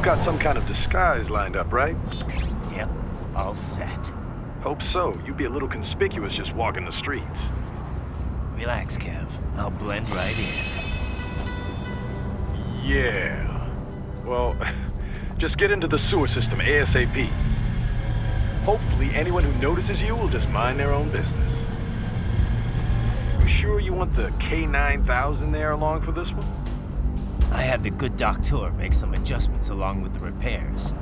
You've got some kind of disguise lined up, right? Yep, all set. Hope so. You'd be a little conspicuous just walking the streets. Relax, Kev. I'll blend right in. Yeah. Well, just get into the sewer system ASAP. Hopefully anyone who notices you will just mind their own business. You sure you want the K9000 there along for this one? I had the good doctor make some adjustments along with the repairs.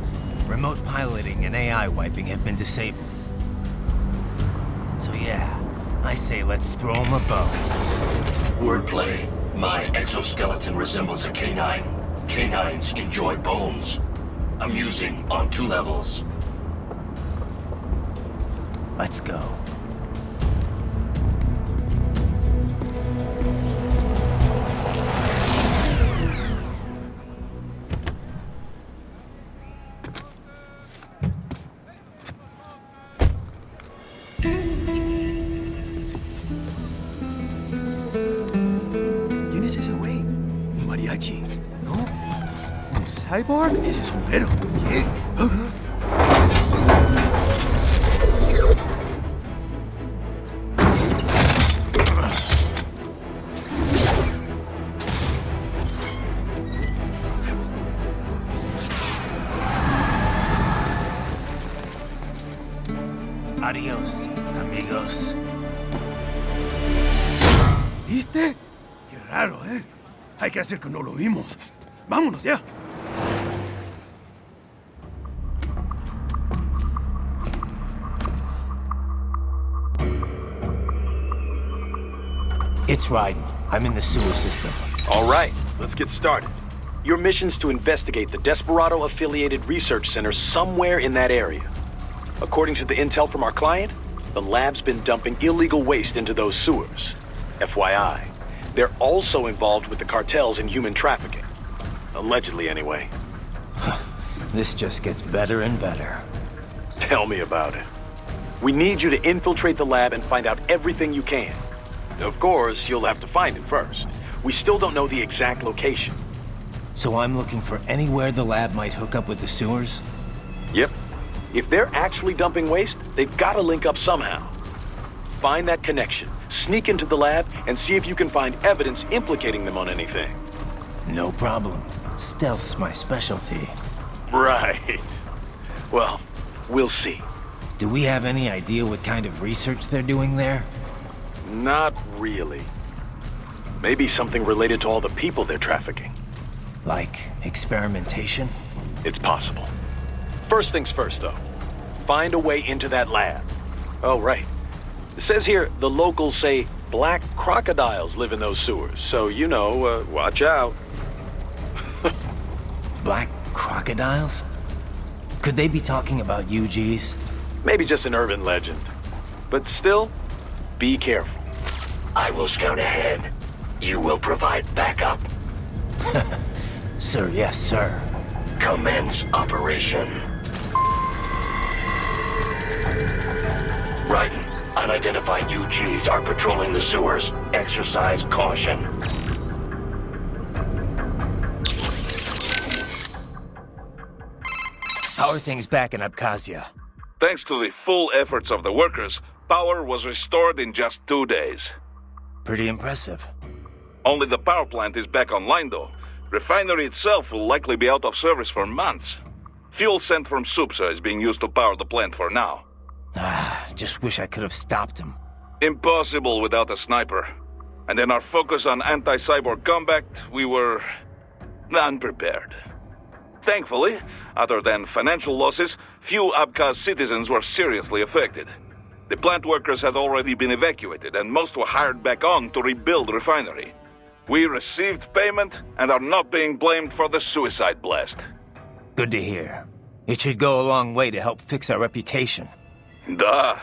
Remote piloting and AI wiping have been disabled. So yeah, I say let's throw him a bone. Wordplay. My exoskeleton resembles a canine. Canines enjoy bones. Amusing on 2 levels. Let's go. ¿Quién es ese güey? ¿Un mariachi? ¿No? ¿Un cyborg? Ese sombrero. ¿Qué? Adiós, amigos. ¿Viste? Qué raro, ¿eh? Hay que hacer que no lo vimos. ¡Vámonos ya! It's Raiden. I'm in the sewer system. All right, let's get started. Your mission's to investigate the Desperado-affiliated research center somewhere in that area. According to the intel from our client, the lab's been dumping illegal waste into those sewers. FYI, they're also involved with the cartels in human trafficking. Allegedly, anyway. This just gets better and better. Tell me about it. We need you to infiltrate the lab and find out everything you can. Of course, you'll have to find it first. We still don't know the exact location. So I'm looking for anywhere the lab might hook up with the sewers? Yep. If they're actually dumping waste, they've got to link up somehow. Find that connection, sneak into the lab, and see if you can find evidence implicating them on anything. No problem. Stealth's my specialty. Right. Well, we'll see. Do we have any idea what kind of research they're doing there? Not really. Maybe something related to all the people they're trafficking. Like experimentation? It's possible. First things first, though. Find a way into that lab. Oh, right. It says here the locals say black crocodiles live in those sewers, so you know, watch out. Black crocodiles? Could they be talking about UGs? Maybe just an urban legend. But still, be careful. I will scout ahead. You will provide backup. Sir, yes, sir. Commence operation. Raiden, unidentified UGs are patrolling the sewers. Exercise caution. How are things back in Abkhazia? Thanks to the full efforts of the workers, power was restored in just 2 days. Pretty impressive. Only the power plant is back online, though. Refinery itself will likely be out of service for months. Fuel sent from Supsa is being used to power the plant for now. Just wish I could have stopped him. Impossible without a sniper. And in our focus on anti-cyborg combat, we were unprepared. Thankfully, other than financial losses, few Abkhaz citizens were seriously affected. The plant workers had already been evacuated, and most were hired back on to rebuild the refinery. We received payment and are not being blamed for the suicide blast. Good to hear. It should go a long way to help fix our reputation. Duh.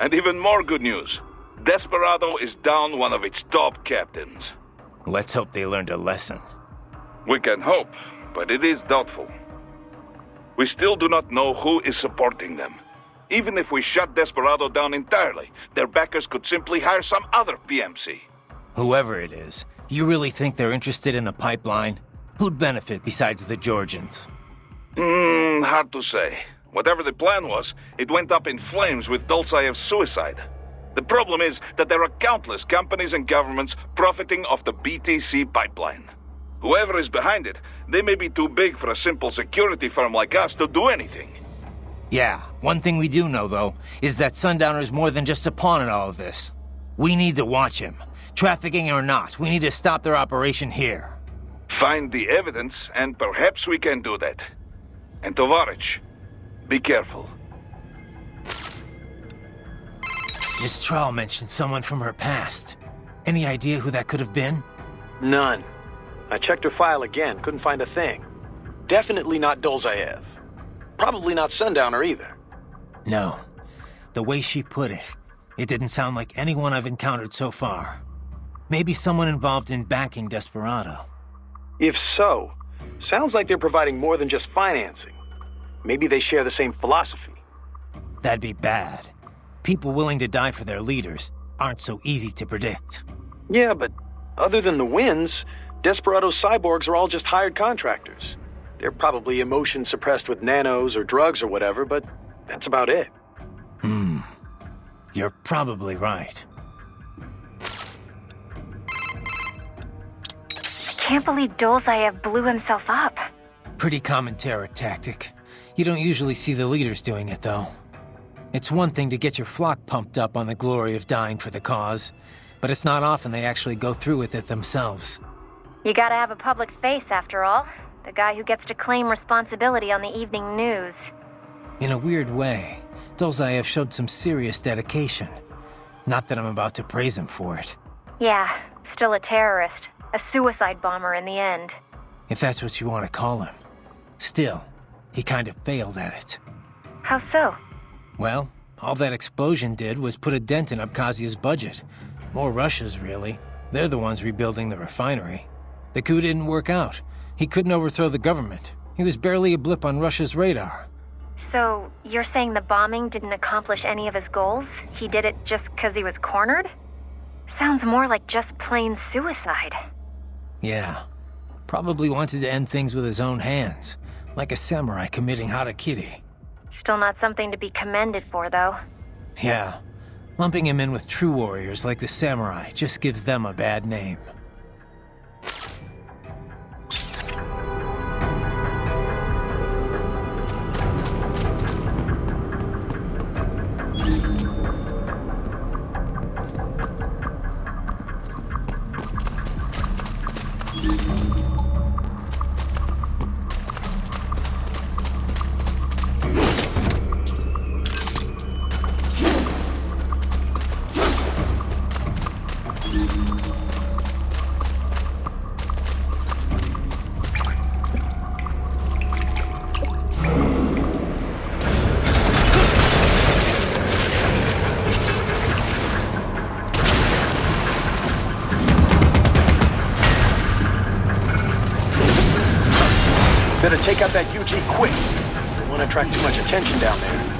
And even more good news. Desperado is down one of its top captains. Let's hope they learned a lesson. We can hope, but it is doubtful. We still do not know who is supporting them. Even if we shut Desperado down entirely, their backers could simply hire some other PMC. Whoever it is, you really think they're interested in the pipeline? Who'd benefit besides the Georgians? Hard to say. Whatever the plan was, it went up in flames with Dolzaev's suicide. The problem is that there are countless companies and governments profiting off the BTC pipeline. Whoever is behind it, they may be too big for a simple security firm like us to do anything. Yeah, one thing we do know, though, is that Sundowner's more than just a pawn in all of this. We need to watch him. Trafficking or not, we need to stop their operation here. Find the evidence, and perhaps we can do that. And Tovarich, be careful. Miss Trawl mentioned someone from her past. Any idea who that could have been? None. I checked her file again, couldn't find a thing. Definitely not Dolzaev. Probably not Sundowner either. No. The way she put it, it didn't sound like anyone I've encountered so far. Maybe someone involved in backing Desperado. If so, sounds like they're providing more than just financing. Maybe they share the same philosophy. That'd be bad. People willing to die for their leaders aren't so easy to predict. Yeah, but other than the wins, Desperado's cyborgs are all just hired contractors. They're probably emotion suppressed with nanos or drugs or whatever, but that's about it. You're probably right. I can't believe Dolzaev blew himself up. Pretty common terror tactic. You don't usually see the leaders doing it, though. It's one thing to get your flock pumped up on the glory of dying for the cause, but it's not often they actually go through with it themselves. You gotta have a public face, after all. The guy who gets to claim responsibility on the evening news. In a weird way, Dolzaev showed some serious dedication. Not that I'm about to praise him for it. Yeah, still a terrorist. A suicide bomber in the end. If that's what you want to call him. Still, he kind of failed at it. How so? Well, all that explosion did was put a dent in Abkhazia's budget. More Russia's, really. They're the ones rebuilding the refinery. The coup didn't work out. He couldn't overthrow the government. He was barely a blip on Russia's radar. So, you're saying the bombing didn't accomplish any of his goals? He did it just because he was cornered? Sounds more like just plain suicide. Yeah. Probably wanted to end things with his own hands. Like a samurai committing harakiri. Still not something to be commended for, though. Yeah. Lumping him in with true warriors like the samurai just gives them a bad name. Better take out that UG quick. Don't want to attract too much attention down there.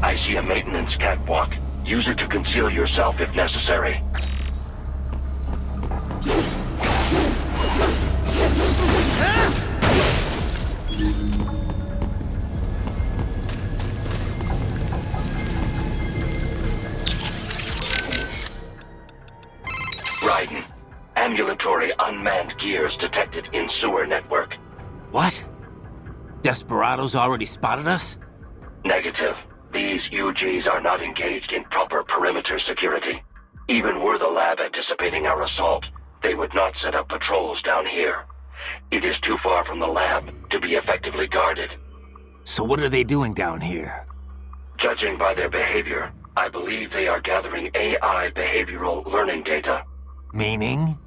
I see a maintenance catwalk. Use it to conceal yourself if necessary. Raiden. Ambulatory unmanned gears detected in sewer network. What? Desperado's already spotted us? Negative. These UGs are not engaged in proper perimeter security. Even were the lab anticipating our assault, they would not set up patrols down here. It is too far from the lab to be effectively guarded. So what are they doing down here? Judging by their behavior, I believe they are gathering AI behavioral learning data. Meaning?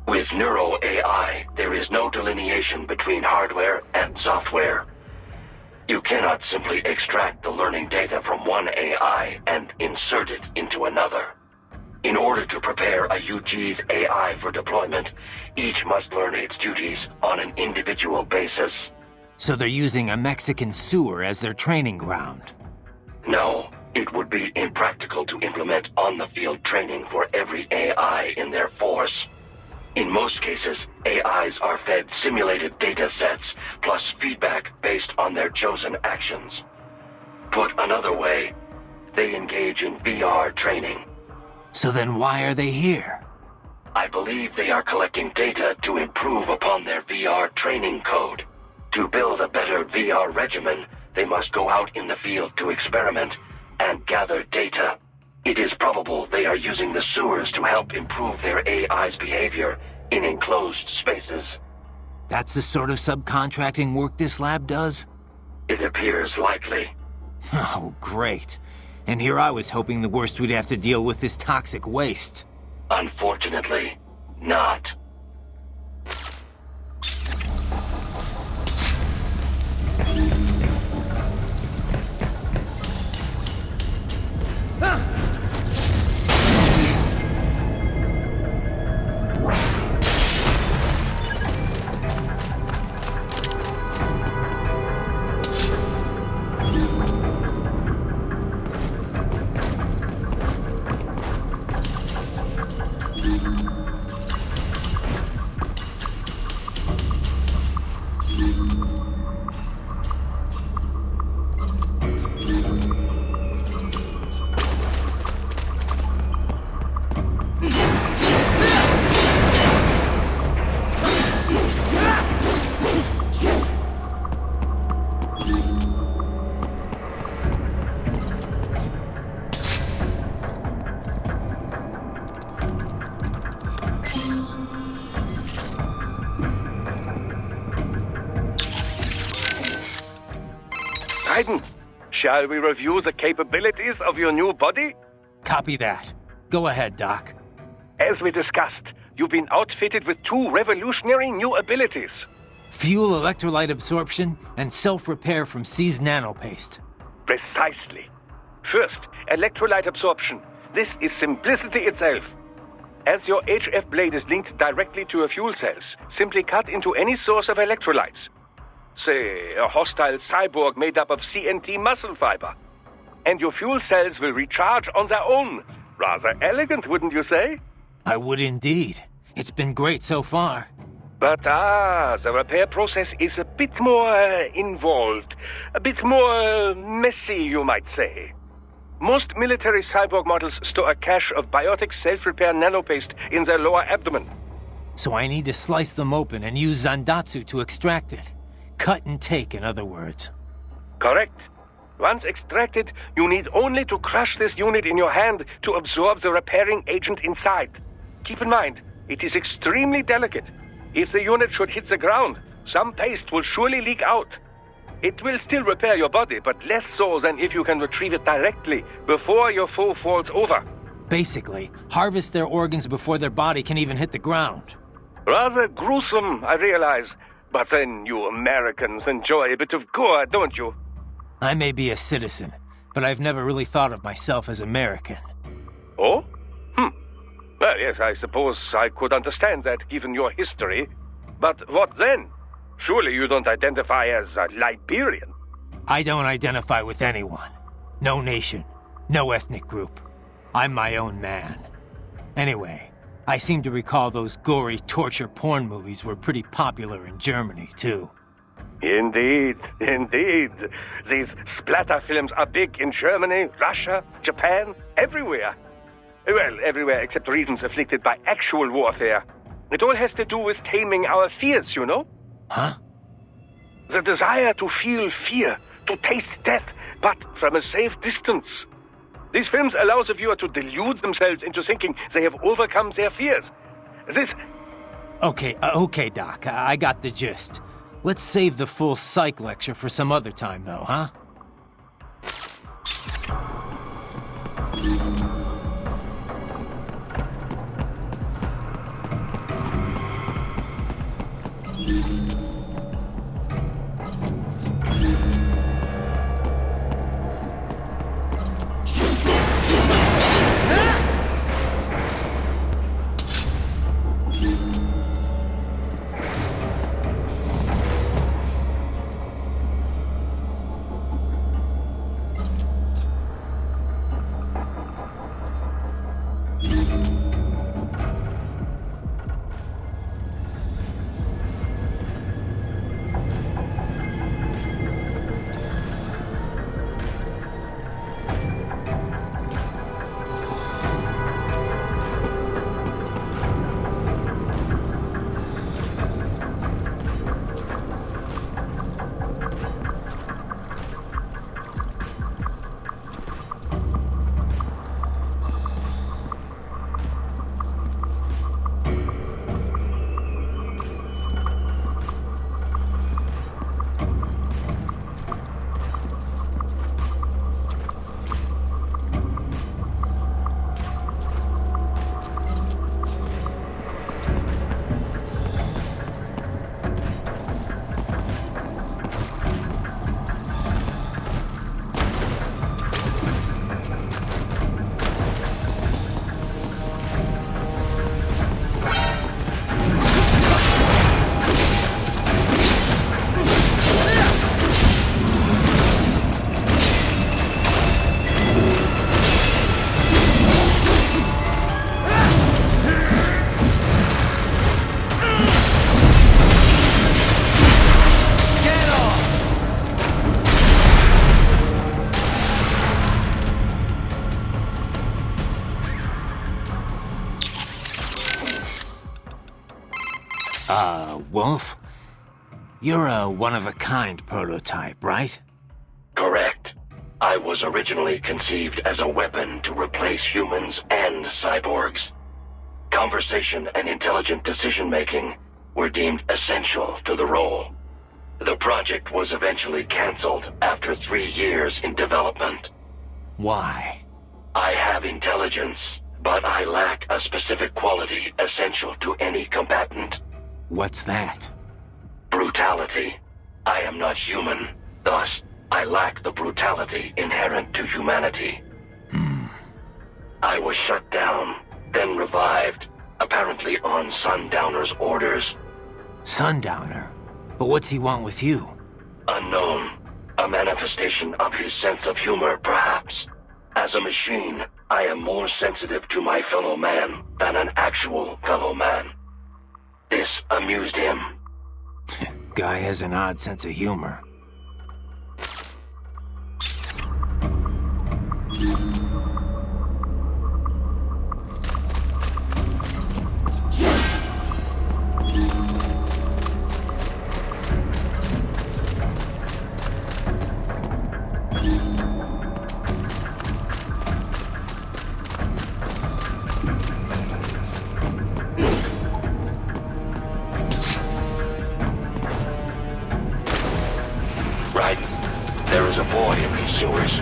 With Neuro AI, there is no delineation between hardware and software. You cannot simply extract the learning data from one AI and insert it into another. In order to prepare a UG's AI for deployment, each must learn its duties on an individual basis. So they're using a Mexican sewer as their training ground? No, it would be impractical to implement on-the-field training for every AI in their force. In most cases, AIs are fed simulated data sets, plus feedback based on their chosen actions. Put another way, they engage in VR training. So then why are they here? I believe they are collecting data to improve upon their VR training code. To build a better VR regimen, they must go out in the field to experiment and gather data. It is probable they are using the sewers to help improve their AI's behavior in enclosed spaces. That's the sort of subcontracting work this lab does? It appears likely. Oh, great. And here I was hoping the worst we'd have to deal with is toxic waste. Unfortunately, not. Raiden, shall we review the capabilities of your new body? Copy that. Go ahead, Doc. As we discussed, you've been outfitted with two revolutionary new abilities. Fuel electrolyte absorption and self-repair from seized nanopaste. Precisely. First, electrolyte absorption. This is simplicity itself. As your HF blade is linked directly to your fuel cells, simply cut into any source of electrolytes. Say, a hostile cyborg made up of CNT muscle fiber. And your fuel cells will recharge on their own. Rather elegant, wouldn't you say? I would indeed. It's been great so far. But the repair process is a bit more involved. A bit more messy, you might say. Most military cyborg models store a cache of biotic self-repair nanopaste in their lower abdomen. So I need to slice them open and use Zandatsu to extract it. Cut and take, in other words. Correct. Once extracted, you need only to crush this unit in your hand to absorb the repairing agent inside. Keep in mind, it is extremely delicate. If the unit should hit the ground, some paste will surely leak out. It will still repair your body, but less so than if you can retrieve it directly before your foe falls over. Basically, harvest their organs before their body can even hit the ground. Rather gruesome, I realize. But then you Americans enjoy a bit of gore, don't you? I may be a citizen, but I've never really thought of myself as American. Oh? Well, yes, I suppose I could understand that given your history. But what then? Surely you don't identify as a Liberian? I don't identify with anyone. No nation. No ethnic group. I'm my own man. Anyway, I seem to recall those gory torture porn movies were pretty popular in Germany, too. Indeed, indeed. These splatter films are big in Germany, Russia, Japan, everywhere. Well, everywhere except regions afflicted by actual warfare. It all has to do with taming our fears, you know? Huh? The desire to feel fear, to taste death, but from a safe distance. These films allow the viewer to delude themselves into thinking they have overcome their fears. This... Okay, Doc. I got the gist. Let's save the full psych lecture for some other time, though, huh? Wolf? You're a one-of-a-kind prototype, right? Correct. I was originally conceived as a weapon to replace humans and cyborgs. Conversation and intelligent decision-making were deemed essential to the role. The project was eventually cancelled after 3 years in development. Why? I have intelligence, but I lack a specific quality essential to any combatant. What's that? Brutality. I am not human, thus, I lack the brutality inherent to humanity. I was shut down, then revived, apparently on Sundowner's orders. Sundowner? But what's he want with you? Unknown. A manifestation of his sense of humor, perhaps. As a machine, I am more sensitive to my fellow man than an actual fellow man. This amused him. Guy has an odd sense of humor. Raiden, there is a boy in these sewers.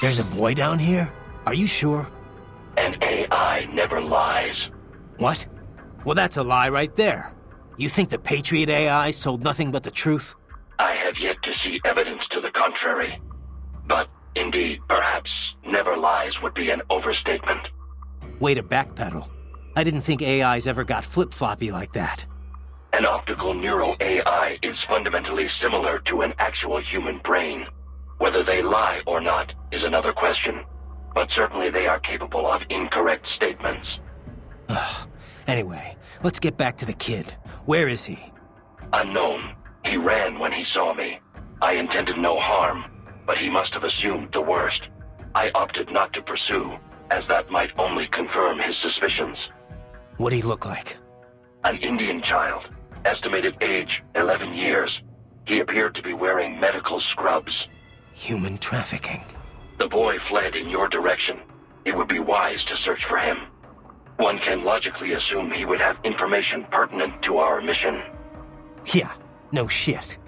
There's a boy down here? Are you sure? An AI never lies. What? Well, that's a lie right there. You think the Patriot AI sold nothing but the truth? I have yet to see evidence to the contrary. But, indeed, perhaps never lies would be an overstatement. Way to backpedal. I didn't think AIs ever got flip-floppy like that. An optical neural AI is fundamentally similar to an actual human brain. Whether they lie or not is another question. But certainly they are capable of incorrect statements. Ugh. Anyway, let's get back to the kid. Where is he? Unknown. He ran when he saw me. I intended no harm, but he must have assumed the worst. I opted not to pursue, as that might only confirm his suspicions. What'd he look like? An Indian child, estimated age 11 years. He appeared to be wearing medical scrubs. Human trafficking. The boy fled in your direction. It would be wise to search for him. One can logically assume he would have information pertinent to our mission. Yeah, no shit.